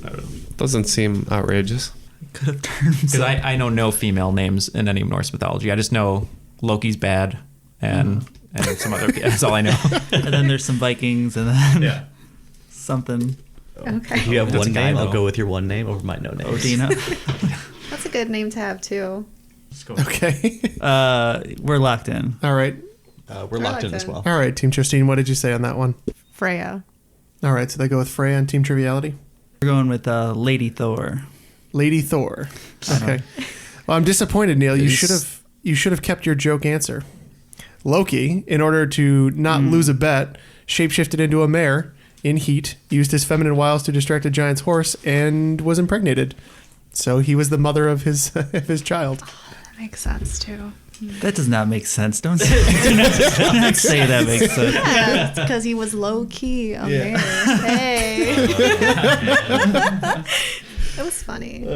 I don't know. Doesn't seem outrageous. Could have turned Because I know no female names in any Norse mythology. I just know Loki's bad and some other. That's all I know. And then there's some Vikings and then something. Okay. If you have That's one a guy, name, I'll though. go with your one name over my no name. Odina. That's a good name to have, too. Okay. We're locked in. All right. We're locked in as well. All right, Team ChoSteen, what did you say on that one? Freya. All right, so they go with Freya on Team Triviality. We're going with Lady Thor. Lady Thor. Okay. Well, I'm disappointed, Neal. You should have kept your joke answer. Loki, in order to not lose a bet, shapeshifted into a mare in heat, used his feminine wiles to distract a giant's horse, and was impregnated. So he was the mother of his child. That makes sense, too. That does not make sense. Don't say, do not say that makes sense. Yeah, because he was low key a mare. Hey. It was funny.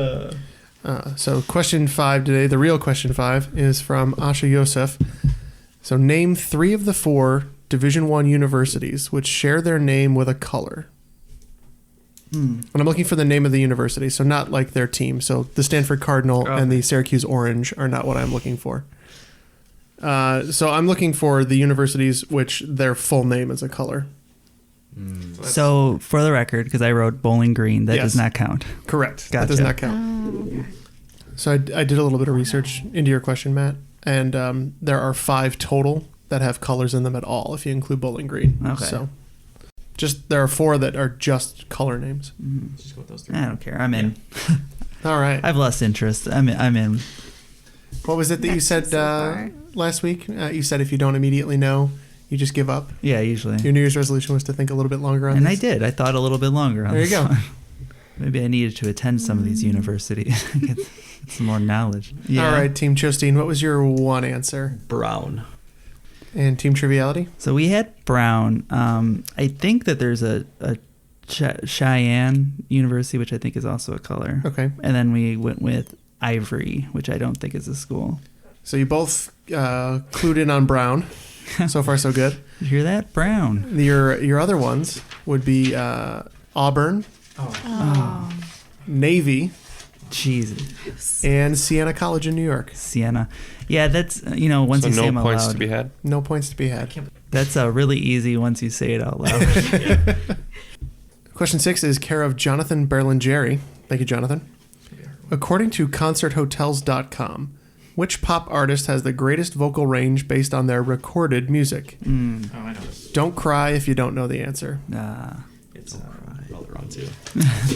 So question 5 today, the real question 5, is from Asha Yosef. So name 3 of the 4 Division I universities which share their name with a color. And I'm looking for the name of the university, so not like their team. So the Stanford Cardinal and the Syracuse Orange are not what I'm looking for. So I'm looking for the universities which their full name is a color. So for the record, because I wrote Bowling Green, that does not count. Correct. Gotcha. That does not count. So I did a little bit of research into your question, Matt, and there are 5 total that have colors in them at all, if you include Bowling Green. Okay. So just there are 4 that are just color names. Just go with those 3. I don't care. I'm in. All right. I've lost interest. I'm in. What was it that you said last week? You said if you don't immediately know, you just give up. Yeah, usually. Your New Year's resolution was to think a little bit longer on And this. I did. I thought a little bit longer on There you this go. one. Maybe I needed to attend some of these universities. get some more knowledge. Yeah. All right, Team ChoSteen, what was your one answer? Brown. And Team Triviality? So we had Brown. I think that there's a Cheyenne University, which I think is also a color. Okay. And then we went with Ivory, which I don't think is a school. So you both clued in on Brown. So far, so good. You hear that? Brown. Your other ones would be Auburn, Navy, Jesus, and Siena College in New York. Siena. Yeah, that's, once you say them out loud. No points to be had? No points to be had. That's really easy once you say it out loud. Question 6 is care of Jonathan Berlingeri. Thank you, Jonathan. According to concerthotels.com, which pop artist has the greatest vocal range based on their recorded music? Oh, I know this. Don't cry if you don't know the answer. It's probably wrong too.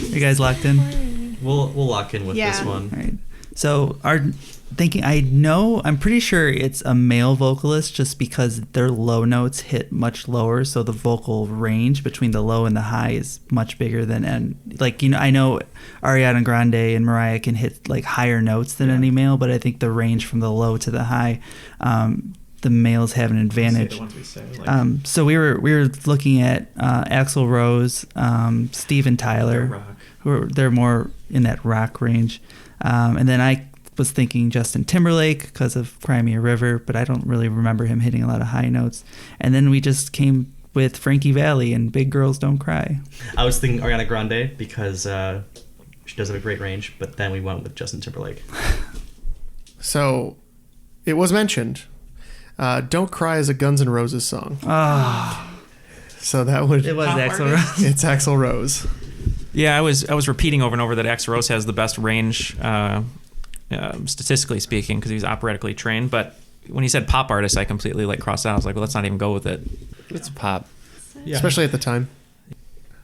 You guys locked in? We'll lock in with this one. All right. So I'm pretty sure it's a male vocalist just because their low notes hit much lower, so the vocal range between the low and the high is much bigger than, I know Ariana Grande and Mariah can hit like higher notes than any male, but I think the range from the low to the high the males have an advantage. The ones we say, like, So we were looking at Axl Rose, Steve and Tyler, they're more in that rock range, and then I was thinking Justin Timberlake because of Cry Me a River, but I don't really remember him hitting a lot of high notes. And then we just came with Frankie Valli and Big Girls Don't Cry. I was thinking Ariana Grande because she does have a great range, but then we went with Justin Timberlake. So, it was mentioned. Don't Cry is a Guns N' Roses song. So that would... It was Axl Rose. It's Axl Rose. Yeah, I was repeating over and over that Axl Rose has the best range, statistically speaking, because he's operatically trained. But when he said pop artist, I completely crossed out. I was like, well, let's not even go with it. It's pop. Yeah. Especially at the time.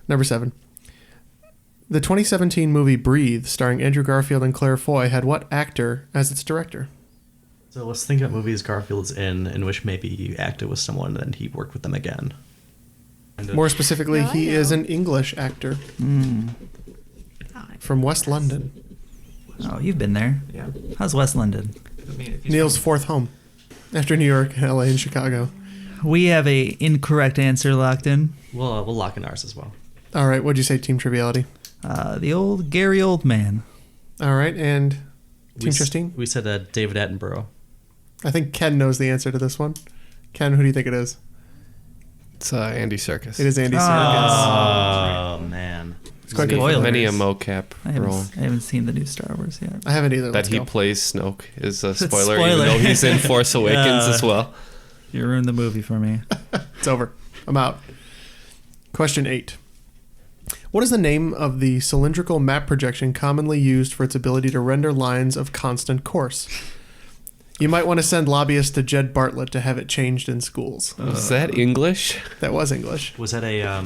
Number 7. The 2017 movie Breathe, starring Andrew Garfield and Claire Foy, had what actor as its director? So let's think about movies Garfield's in which maybe he acted with someone and he worked with them again. More specifically, he is an English actor from West London. Oh, you've been there. Yeah. How's West London? Neal's fourth home after New York, LA, and Chicago. We have a incorrect answer locked in. We'll lock in ours as well. All right, what'd you say, Team Triviality? The old Gary Oldman. All right, and Team Justine? We said David Attenborough. I think Ken knows the answer to this one. Ken, who do you think it is? It's Andy Serkis. It is Andy Serkis. Oh, man. It's quite good. Many a mocap role. I haven't seen the new Star Wars yet. I haven't either. That he plays Snoke is a spoiler, even though he's in Force Awakens as well. You ruined the movie for me. It's over. I'm out. Question 8. What is the name of the cylindrical map projection commonly used for its ability to render lines of constant course? You might want to send lobbyists to Jed Bartlett to have it changed in schools. Was that English? That was English. Was that a...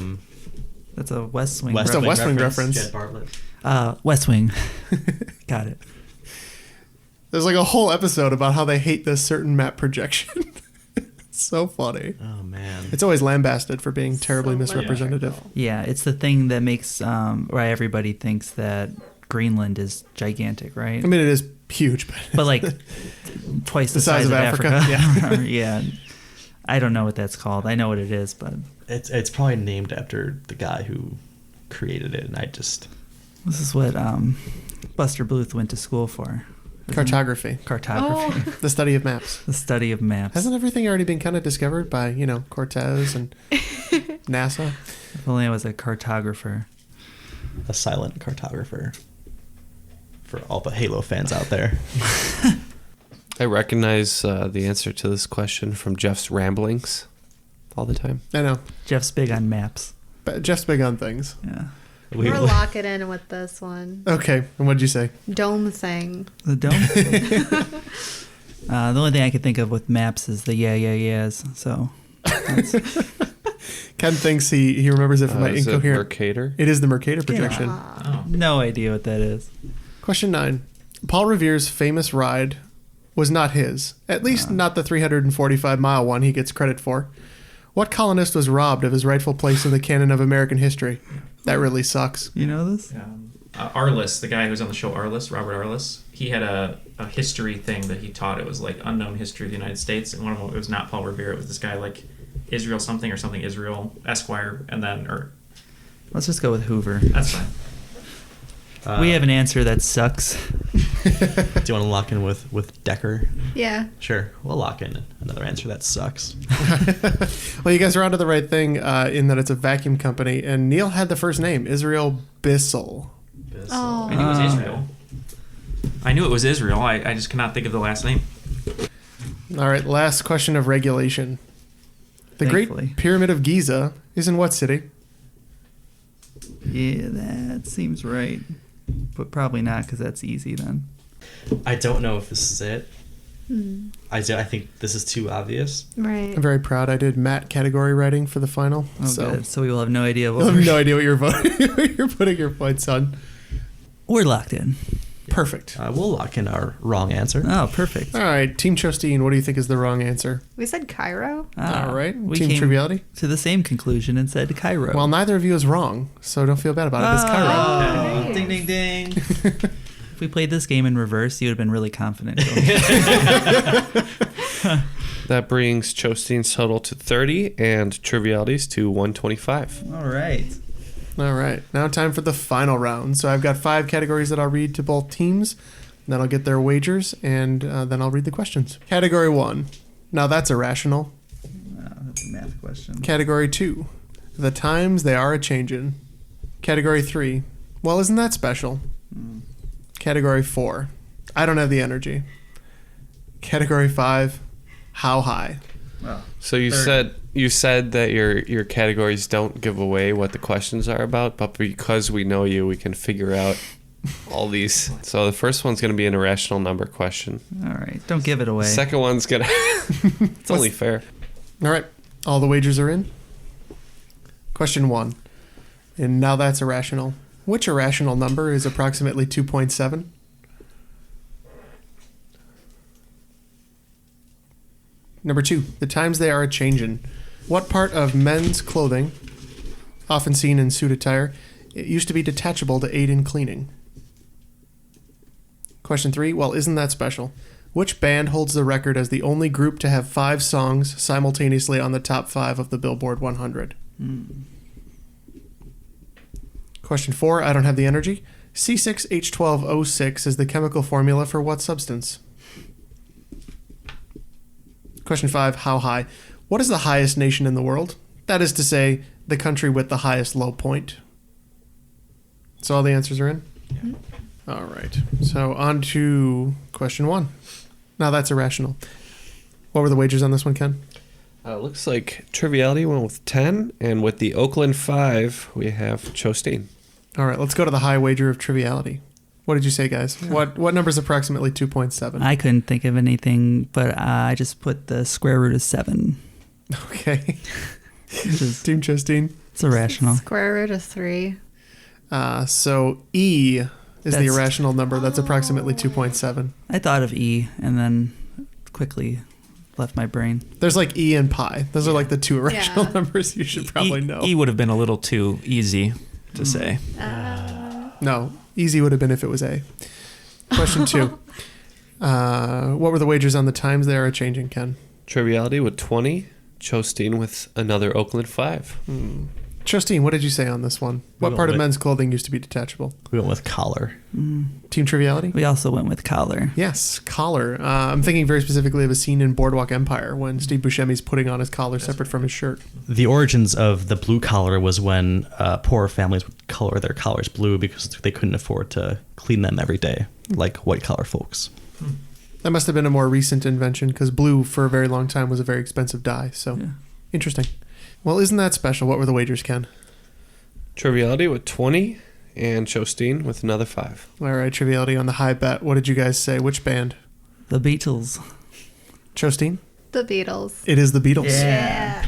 That's a West Wing reference. That's a West Wing reference. Jed Bartlett. West Wing. Got it. There's a whole episode about how they hate this certain map projection. It's so funny. Oh, man. It's always lambasted for being terribly misrepresentative. Yeah, it's the thing that makes why everybody thinks that Greenland is gigantic, right? I mean, it is huge, but twice the size of Africa. Yeah. Yeah. I don't know what that's called. I know what it is, but it's probably named after the guy who created it, and I just... This is what Buster Bluth went to school for. Cartography. Cartography. The study of maps. The study of maps. Hasn't everything already been kind of discovered by, Cortez and NASA? If only I was a cartographer. A silent cartographer. For all the Halo fans out there. I recognize the answer to this question from Jeff's ramblings all the time. I know. Jeff's big on maps. But Jeff's big on things. Yeah. We're lock it in with this one. Okay. And what'd you say? Dome thing. The dome thing? The only thing I could think of with maps is the yeahs. So. Ken thinks he remembers it from my incoherent. Mercator? It is the Mercator projection. No idea what that is. Question 9. Paul Revere's famous ride was not his. At least not the 345-mile one he gets credit for. What colonist was robbed of his rightful place in the canon of American history? That really sucks. You know this? Arliss, the guy who's on the show Arliss, Robert Arliss, he had a history thing that he taught. It was unknown history of the United States, and one of them, it was not Paul Revere. It was this guy Israel something or something Israel Esquire, and then let's just go with Hoover. That's fine. We have an answer that sucks. Do you want to lock in with Decker? Yeah. Sure. We'll lock in another answer that sucks. Well, you guys are onto the right thing in that it's a vacuum company, and Neal had the first name, Israel Bissell. Oh. I knew it was Israel. I knew it was Israel. I just cannot think of the last name. All right, last question of regulation. The Great Pyramid of Giza is in what city? Yeah, that seems right. But probably not, because that's easy then. I don't know if this is it. I think this is too obvious. Right. I'm very proud. I did Matt category writing for the final. Oh, good. So we will have no idea what you'll have no idea what you're voting. You're putting your points on. We're locked in. Perfect. We'll lock in our wrong answer. Oh, perfect. All right, Team ChoSteen, what do you think is the wrong answer? We said Cairo. All right, we Team came Triviality to the same conclusion and said Cairo. Well, neither of you is wrong, so don't feel bad about it. It's Cairo. Oh, ding, ding, ding. If we played this game in reverse, you would have been really confident. That brings ChoSteen's total to 30 and Triviality's to 125. All right. All right. Now time for the final round. So I've got 5 categories that I'll read to both teams. Then I'll get their wagers, and then I'll read the questions. Category 1. Now that's irrational. That's a math question. Category 2. The times they are a-changin'. Category 3. Well, isn't that special? Category 4. I don't have the energy. Category 5. How high? Well, So you said that your categories don't give away what the questions are about, but because we know you, we can figure out all these. So the first one's going to be an irrational number question. All right. Don't give it away. Second one's going to... It's only fair. All right. All the wagers are in. Question 1. And now that's irrational. Which irrational number is approximately 2.7? Number 2. The times they are a-changin'. What part of men's clothing, often seen in suit attire, it used to be detachable to aid in cleaning? Question 3. Well, isn't that special? Which band holds the record as the only group to have 5 songs simultaneously on the top 5 of the Billboard 100? Question 4. I don't have the energy. C6H12O6 is the chemical formula for what substance? Question 5. How high? What is the highest nation in the world? That is to say, the country with the highest low point. So all the answers are in? Yeah. All right. So on to question 1. Now that's irrational. What were the wagers on this one, Ken? Looks like Triviality went with 10, and with the Oakland 5, we have ChoSteen. All right. Let's go to the high wager of Triviality. What did you say, guys? What number is approximately 2.7? I couldn't think of anything, but I just put the square root of 7. Okay. Team ChoSteen. It's irrational. Square root of 3. So E is the irrational number. That's approximately 2.7. I thought of E and then quickly left my brain. There's like E and pi. Those are like the 2 irrational numbers you should probably know. E would have been a little too easy to say. No, easy would have been if it was A. Question 2. What were the wagers on the times they are changing, Ken? Triviality with 20, ChoSteen with another Oakland 5. ChoSteen, what did you say on this one? What part of men's clothing used to be detachable? We went with collar. Team Triviality? We also went with collar. Yes, collar. I'm thinking very specifically of a scene in Boardwalk Empire when Steve Buscemi's putting on his collar separate from his shirt. The origins of the blue collar was when poor families would color their collars blue because they couldn't afford to clean them every day, like white collar folks. That must have been a more recent invention because blue for a very long time was a very expensive dye. So interesting. Well, isn't that special? What were the wagers, Ken? Triviality with 20 and ChoSteen with another 5. All right, Triviality on the high bet. What did you guys say? Which band? The Beatles. ChoSteen? The Beatles. It is the Beatles. Yeah.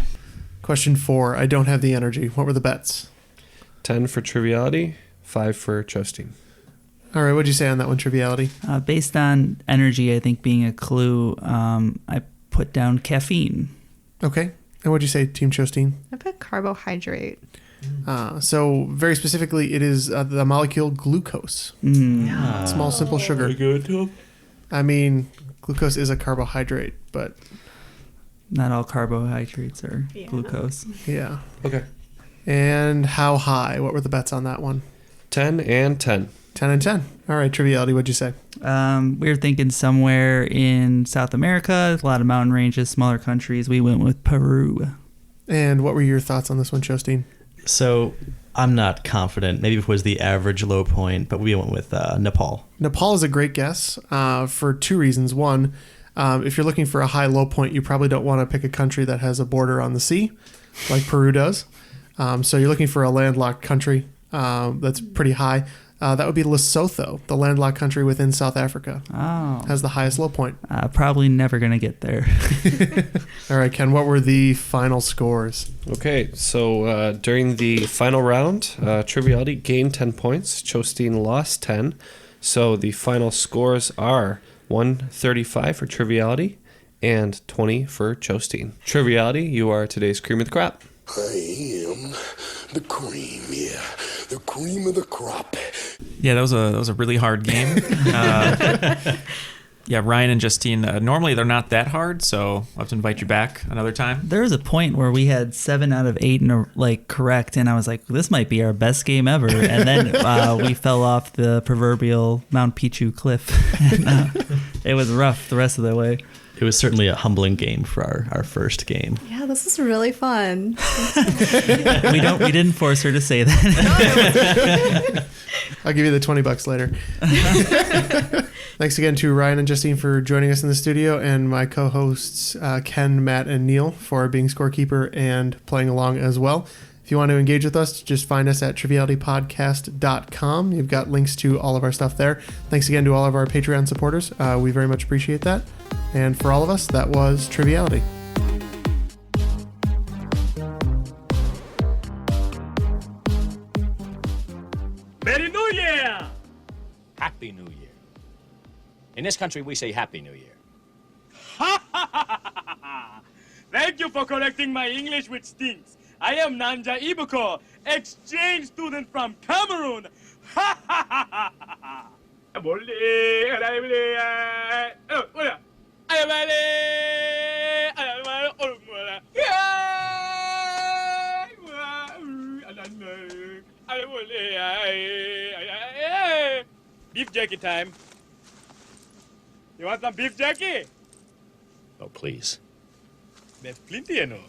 Question 4. I don't have the energy. What were the bets? 10 for Triviality, 5 for ChoSteen. All right, what did you say on that one, Triviality? Based on energy, I think being a clue, I put down caffeine. Okay. And what did you say, Team ChoSteen? I put carbohydrate. So very specifically, it is the molecule glucose. Small, simple sugar. Good. I mean, glucose is a carbohydrate, but... Not all carbohydrates are glucose. Yeah. Okay. And how high? What were the bets on that one? 10 and 10. 10 and 10. All right, Triviality, what'd you say? We were thinking somewhere in South America, a lot of mountain ranges, smaller countries. We went with Peru. And what were your thoughts on this one, ChoSteen? So I'm not confident. Maybe it was the average low point, but we went with Nepal. Nepal is a great guess for 2 reasons. One, if you're looking for a high low point, you probably don't want to pick a country that has a border on the sea, like Peru does. So you're looking for a landlocked country that's pretty high. That would be Lesotho, the landlocked country within South Africa. Oh. Has the highest low point. Probably never going to get there. All right, Ken, what were the final scores? Okay, so during the final round, Triviality gained 10 points. ChoSteen lost 10. So the final scores are 135 for Triviality and 20 for ChoSteen. Triviality, you are today's cream of the crop. I am the cream, the cream of the crop. Yeah, that was a really hard game. Yeah, Ryan and Justeen, normally they're not that hard, so I'll have to invite you back another time. There was a point where we had 7 out of 8 correct, and I was like, this might be our best game ever. And then we fell off the proverbial Mount Pichu cliff. And, it was rough the rest of the way. It was certainly a humbling game for our first game. Yeah, this is really fun. We didn't force her to say that. I'll give you the $20 later. Thanks again to Ryan and Justeen for joining us in the studio, and my co-hosts Ken, Matt, and Neal for being scorekeeper and playing along as well. If you want to engage with us, just find us at trivialitypodcast.com. You've got links to all of our stuff there. Thanks again to all of our Patreon supporters. We very much appreciate that. And for all of us, that was Triviality. Merry New Year! Happy New Year. In this country, we say Happy New Year. Thank you for correcting my English, which stinks. I am Nanja Ibuko, exchange student from Cameroon. Beef jerky time. You want some beef jerky? Oh, please. There's plenty, you know.